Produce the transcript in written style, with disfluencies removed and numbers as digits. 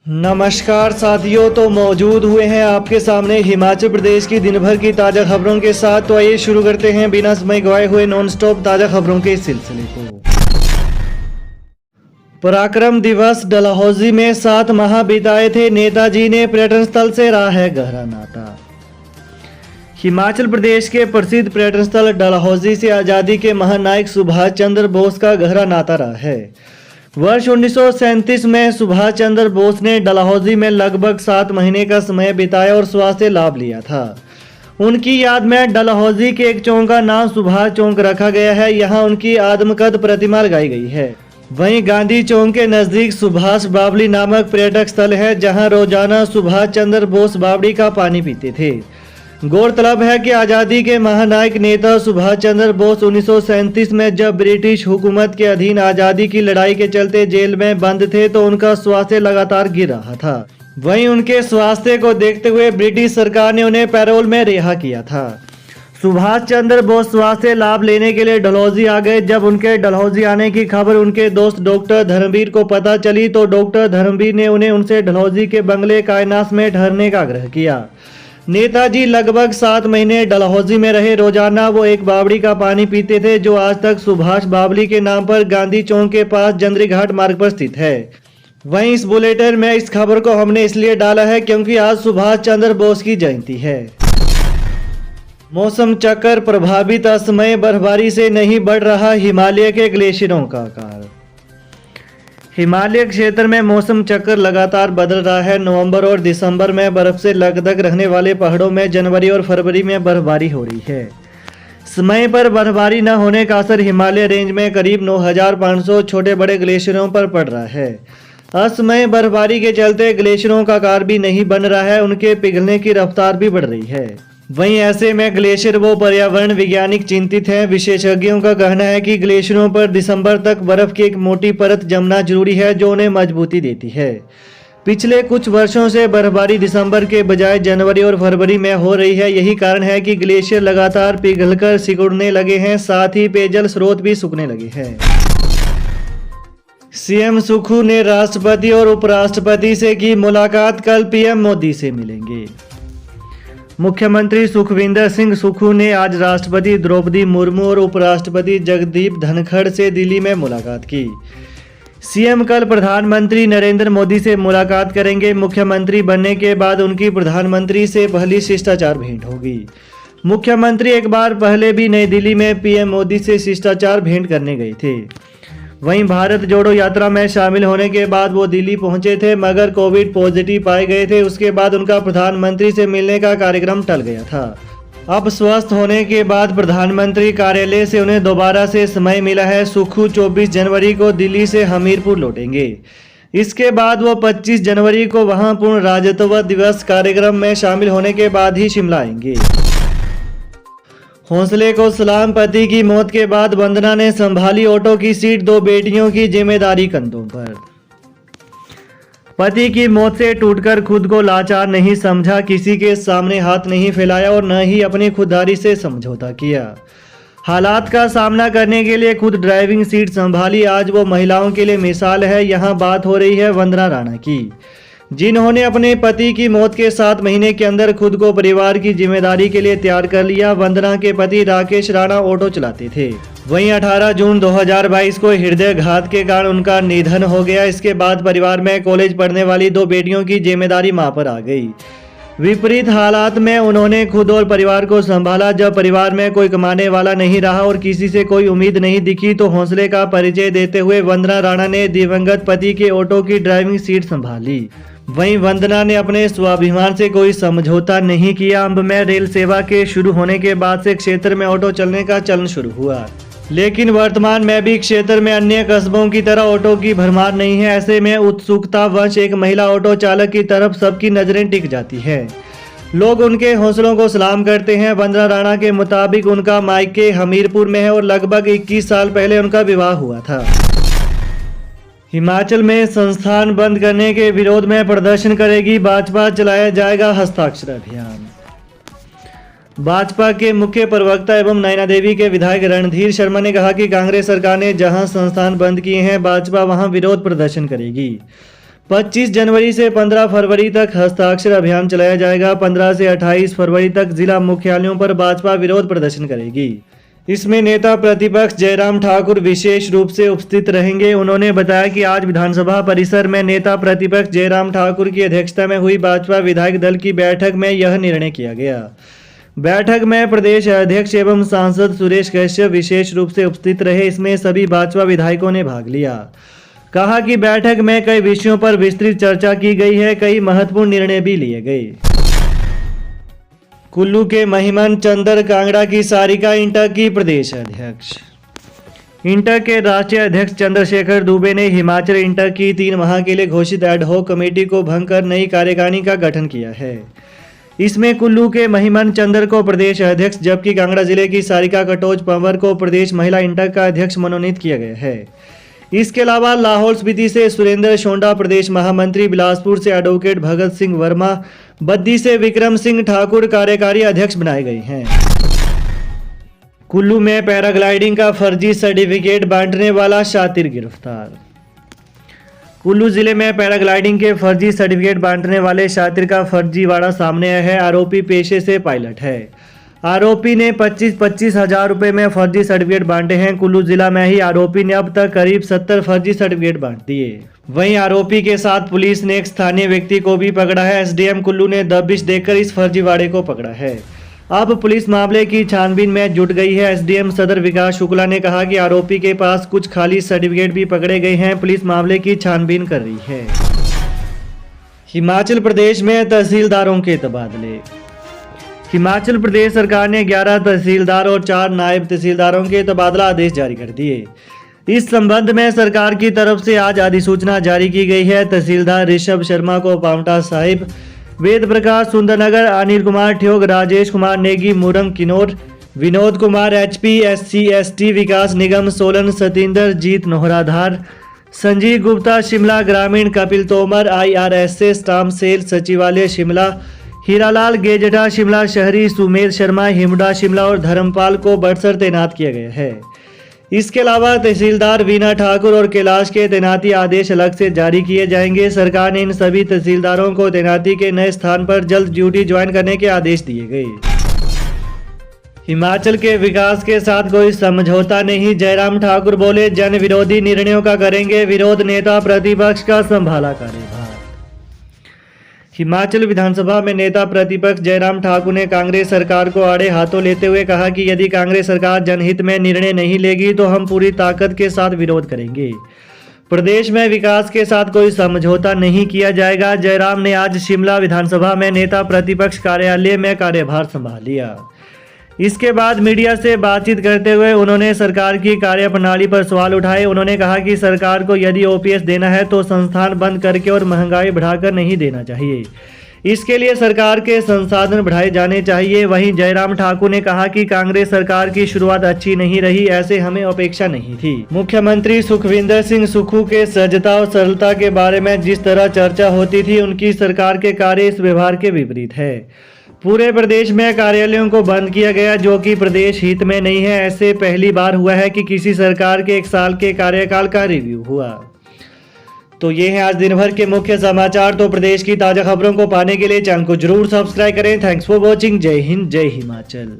नमस्कार साथियों, तो मौजूद हुए हैं आपके सामने हिमाचल प्रदेश की दिन भर की ताज़ा खबरों के साथ। तो आइए शुरू करते हैं बिना समय गवाए हुए नॉन स्टॉप ताज़ा खबरों के सिलसिले को। पराक्रम दिवस डलहौजी में 7 माह बिताए थे नेताजी ने, पर्यटन स्थल से रहा है गहरा नाता। हिमाचल प्रदेश के प्रसिद्ध पर्यटन स्थल डलहौजी से आज़ादी के महानायक सुभाष चंद्र बोस का गहरा नाता रहा है। वर्ष 1937 में सुभाष चंद्र बोस ने डलहौजी में लगभग 7 महीने का समय बिताया और स्वास्थ्य लाभ लिया था। उनकी याद में डलहौजी के एक चौक का नाम सुभाष चौक रखा गया है। यहाँ उनकी आदमकद प्रतिमा लगाई गई है। वहीं गांधी चौक के नजदीक सुभाष बावली नामक पर्यटक स्थल है, जहां रोजाना सुभाष चंद्र बोस बावड़ी का पानी पीते थे। गौरतलब है कि आज़ादी के महानायक नेता सुभाष चंद्र बोस 1937 में जब ब्रिटिश हुकूमत के अधीन आज़ादी की लड़ाई के चलते जेल में बंद थे, तो उनका स्वास्थ्य लगातार गिर रहा था। वहीं उनके स्वास्थ्य को देखते हुए ब्रिटिश सरकार ने उन्हें पैरोल में रिहा किया था। सुभाष चंद्र बोस स्वास्थ्य लाभ लेने के लिए डलहौजी आ गए। जब उनके डलहौजी आने की खबर उनके दोस्त डॉक्टर धर्मवीर को पता चली, तो डॉक्टर धर्मवीर ने उनसे डलहौजी के बंगले कायनास में ठहरने का आग्रह किया। नेताजी लगभग 7 महीने डलहौजी में रहे। रोजाना वो एक बावड़ी का पानी पीते थे, जो आज तक सुभाष बावली के नाम पर गांधी चौक के पास जंदरी घाट मार्ग पर स्थित है। वहीं इस बुलेटिन में इस खबर को हमने इसलिए डाला है क्योंकि आज सुभाष चंद्र बोस की जयंती है। मौसम चक्कर प्रभावित असमय बर्फबारी से नहीं बढ़ रहा हिमालय के ग्लेशियरों का आकार। हिमालय क्षेत्र में मौसम चक्र लगातार बदल रहा है। नवंबर और दिसंबर में बर्फ से लकदक रहने वाले पहाड़ों में जनवरी और फरवरी में बर्फबारी हो रही है। समय पर बर्फबारी न होने का असर हिमालय रेंज में करीब 9,500 छोटे बड़े ग्लेशियरों पर पड़ रहा है। असमय बर्फबारी के चलते ग्लेशियरों का आकार भी नहीं बन रहा है, उनके पिघलने की रफ्तार भी बढ़ रही है। वहीं ऐसे में ग्लेशियर व पर्यावरण वैज्ञानिक चिंतित हैं। विशेषज्ञों का कहना है कि ग्लेशियरों पर दिसंबर तक बर्फ की एक मोटी परत जमना जरूरी है, जो उन्हें मजबूती देती है। पिछले कुछ वर्षों से बर्फबारी दिसंबर के बजाय जनवरी और फरवरी में हो रही है। यही कारण है कि ग्लेशियर लगातार पिघलकर सिकुड़ने लगे हैं, साथ ही पेयजल स्रोत भी सूखने लगे हैं। सीएम सुक्खू ने राष्ट्रपति और उपराष्ट्रपति से की मुलाकात, कल पीएम मोदी से मिलेंगे। मुख्यमंत्री सुखविंदर सिंह सुक्खू ने आज राष्ट्रपति द्रौपदी मुर्मू और उपराष्ट्रपति जगदीप धनखड़ से दिल्ली में मुलाकात की। सीएम कल प्रधानमंत्री नरेंद्र मोदी से मुलाकात करेंगे। मुख्यमंत्री बनने के बाद उनकी प्रधानमंत्री से पहली शिष्टाचार भेंट होगी। मुख्यमंत्री एक बार पहले भी नई दिल्ली में पीएम मोदी से शिष्टाचार भेंट करने गए थे। वहीं भारत जोड़ो यात्रा में शामिल होने के बाद वो दिल्ली पहुंचे थे, मगर कोविड पॉजिटिव पाए गए थे। उसके बाद उनका प्रधानमंत्री से मिलने का कार्यक्रम टल गया था। अब स्वस्थ होने के बाद प्रधानमंत्री कार्यालय से उन्हें दोबारा से समय मिला है। सुक्खू 24 जनवरी को दिल्ली से हमीरपुर लौटेंगे। इसके बाद वो 25 जनवरी को वहां पूर्ण राज्यत्व दिवस कार्यक्रम में शामिल होने के बाद ही शिमला आएंगे। हौसले को सलाम। पति की मौत के बाद वंदना ने संभाली ऑटो की सीट, 2 बेटियों की जिम्मेदारी कंधों पर। पति की मौत से टूटकर खुद को लाचार नहीं समझा, किसी के सामने हाथ नहीं फैलाया और न ही अपनी खुददारी से समझौता किया। हालात का सामना करने के लिए खुद ड्राइविंग सीट संभाली। आज वो महिलाओं के लिए मिसाल है। यहाँ बात हो रही है वंदना राणा की, जिन्होंने अपने पति की मौत के 7 महीने के अंदर खुद को परिवार की जिम्मेदारी के लिए तैयार कर लिया। वंदना के पति राकेश राणा ऑटो चलाते थे। वहीं 18 जून 2022 को हृदयघात के कारण उनका निधन हो गया। इसके बाद परिवार में कॉलेज पढ़ने वाली 2 बेटियों की जिम्मेदारी मां पर आ गई। विपरीत हालात में उन्होंने खुद और परिवार को संभाला। जब परिवार में कोई कमाने वाला नहीं रहा और किसी से कोई उम्मीद नहीं दिखी, तो हौसले का परिचय देते हुए वंदना राणा ने दिवंगत पति के ऑटो की ड्राइविंग सीट संभाली। वहीं वंदना ने अपने स्वाभिमान से कोई समझौता नहीं किया। अंब में रेल सेवा के शुरू होने के बाद से क्षेत्र में ऑटो चलने का चलन शुरू हुआ, लेकिन वर्तमान में भी क्षेत्र में अन्य कस्बों की तरह ऑटो की भरमार नहीं है। ऐसे में उत्सुकतावश एक महिला ऑटो चालक की तरफ सबकी नजरें टिक जाती हैं। लोग उनके हौसलों को सलाम करते हैं। वंदना राणा के मुताबिक उनका मायके हमीरपुर में है और लगभग 21 साल पहले उनका विवाह हुआ था। हिमाचल में संस्थान बंद करने के विरोध में प्रदर्शन करेगी भाजपा, चलाया जाएगा हस्ताक्षर अभियान। भाजपा के मुख्य प्रवक्ता एवं नैना देवी के विधायक रणधीर शर्मा ने कहा कि कांग्रेस सरकार ने जहां संस्थान बंद किए हैं, भाजपा वहां विरोध प्रदर्शन करेगी। 25 जनवरी से 15 फरवरी तक हस्ताक्षर अभियान चलाया जाएगा। 15 से 28 फरवरी तक जिला मुख्यालयों पर भाजपा विरोध प्रदर्शन करेगी। इसमें नेता प्रतिपक्ष जयराम ठाकुर विशेष रूप से उपस्थित रहेंगे। उन्होंने बताया कि आज विधानसभा परिसर में नेता प्रतिपक्ष जयराम ठाकुर की अध्यक्षता में हुई भाजपा विधायक दल की बैठक में यह निर्णय किया गया। बैठक में प्रदेश अध्यक्ष एवं सांसद सुरेश कश्यप विशेष रूप से उपस्थित रहे। इसमें सभी भाजपा विधायकों ने भाग लिया। कहा कि बैठक में कई विषयों पर विस्तृत चर्चा की गई है। कई महत्वपूर्ण निर्णय भी लिए गए। कुल्लू के महिमन चंदर कांगड़ा की सारिका इंटर की प्रदेश अध्यक्ष। इंटर के राष्ट्रीय अध्यक्ष चंद्रशेखर दुबे ने हिमाचल इंटर की 3 माह के लिए घोषित एडहॉक कमेटी को भंग कर नई कार्यकारिणी का गठन किया है। इसमें कुल्लू के महिमन चंदर को प्रदेश अध्यक्ष जबकि कांगड़ा जिले की सारिका कटोच पंवर को प्रदेश महिला इंटर का अध्यक्ष मनोनीत किया गया है। इसके अलावा लाहौल स्पीति से सुरेंद्र शोंडा प्रदेश महामंत्री, बिलासपुर से एडवोकेट भगत सिंह वर्मा, बद्दी से विक्रम सिंह ठाकुर कार्यकारी अध्यक्ष बनाए गए हैं। कुल्लू में पैराग्लाइडिंग का फर्जी सर्टिफिकेट बांटने वाला शातिर गिरफ्तार। कुल्लू जिले में पैराग्लाइडिंग के फर्जी सर्टिफिकेट बांटने वाले शातिर का फर्जीवाड़ा सामने आया है। आरोपी पेशे से पायलट है। आरोपी ने 25-25 हजार रुपए में फर्जी सर्टिफिकेट बांटे हैं। कुल्लू जिला में ही आरोपी ने अब तक करीब 70 फर्जी सर्टिफिकेट बांट दिए। वहीं आरोपी के साथ पुलिस ने एक स्थानीय व्यक्ति को भी पकड़ा है। एसडीएम कुल्लू ने दबिश देकर इस फर्जीवाड़े को पकड़ा है। अब पुलिस मामले की छानबीन में जुट गई है। एसडीएम सदर विकास शुक्ला ने कहा कि आरोपी के पास कुछ खाली सर्टिफिकेट भी पकड़े गए हैं। पुलिस मामले की छानबीन कर रही है। हिमाचल प्रदेश में तहसीलदारों के तबादले। हिमाचल प्रदेश सरकार ने 11 तहसीलदार और 4 नायब तहसीलदारों के तबादला आदेश जारी कर दिए। इस संबंध में सरकार की तरफ से आज अधिसूचना जारी की गई है। तहसीलदार ऋषभ शर्मा को पावंटा साहिब, वेद प्रकाश सुंदरनगर, अनिल कुमार ठियोग, राजेश कुमार नेगी मूरंग किन्नौर, विनोद कुमार एचपी SC/ST विकास निगम सोलन, सतिंदर जीत नोहराधार, संजीव गुप्ता शिमला ग्रामीण, Kapil Tomar IRSA stamp cell सचिवालय शिमला, हीरालाल गेजटा शिमला शहरी, सुमेर शर्मा हिमडा शिमला और धर्मपाल को बड़सर तैनात किया गया है। इसके अलावा तहसीलदार वीना ठाकुर और कैलाश के तैनाती आदेश अलग से जारी किए जाएंगे। सरकार ने इन सभी तहसीलदारों को तैनाती के नए स्थान पर जल्द ड्यूटी ज्वाइन करने के आदेश दिए गए। हिमाचल के विकास के साथ कोई समझौता नहीं, जयराम ठाकुर बोले। जन विरोधी निर्णयों का करेंगे विरोध, नेता प्रतिपक्ष का संभाला कार्यभार। हिमाचल विधानसभा में नेता प्रतिपक्ष जयराम ठाकुर ने कांग्रेस सरकार को आड़े हाथों लेते हुए कहा कि यदि कांग्रेस सरकार जनहित में निर्णय नहीं लेगी तो हम पूरी ताकत के साथ विरोध करेंगे। प्रदेश में विकास के साथ कोई समझौता नहीं किया जाएगा। जयराम ने आज शिमला विधानसभा में नेता प्रतिपक्ष कार्यालय में कार्यभार संभाल लिया। इसके बाद मीडिया से बातचीत करते हुए उन्होंने सरकार की कार्यप्रणाली पर सवाल उठाए। उन्होंने कहा कि सरकार को यदि OPS देना है तो संस्थान बंद करके और महंगाई बढ़ाकर नहीं देना चाहिए। इसके लिए सरकार के संसाधन बढ़ाए जाने चाहिए। वहीं जयराम ठाकुर ने कहा कि कांग्रेस सरकार की शुरुआत अच्छी नहीं रही, ऐसे हमें अपेक्षा नहीं थी। मुख्यमंत्री सुखविंदर सिंह सुक्खू के सहजता और सरलता के बारे में जिस तरह चर्चा होती थी, उनकी सरकार के कार्य इस व्यवहार के विपरीत है। पूरे प्रदेश में कार्यालयों को बंद किया गया जो कि प्रदेश हित में नहीं है। ऐसे पहली बार हुआ है कि किसी सरकार के 1 साल के कार्यकाल का रिव्यू हुआ। तो ये है आज दिन भर के मुख्य समाचार। तो प्रदेश की ताज़ा खबरों को पाने के लिए चैनल को जरूर सब्सक्राइब करें। Thanks for watching. जय हिंद, जय हिमाचल।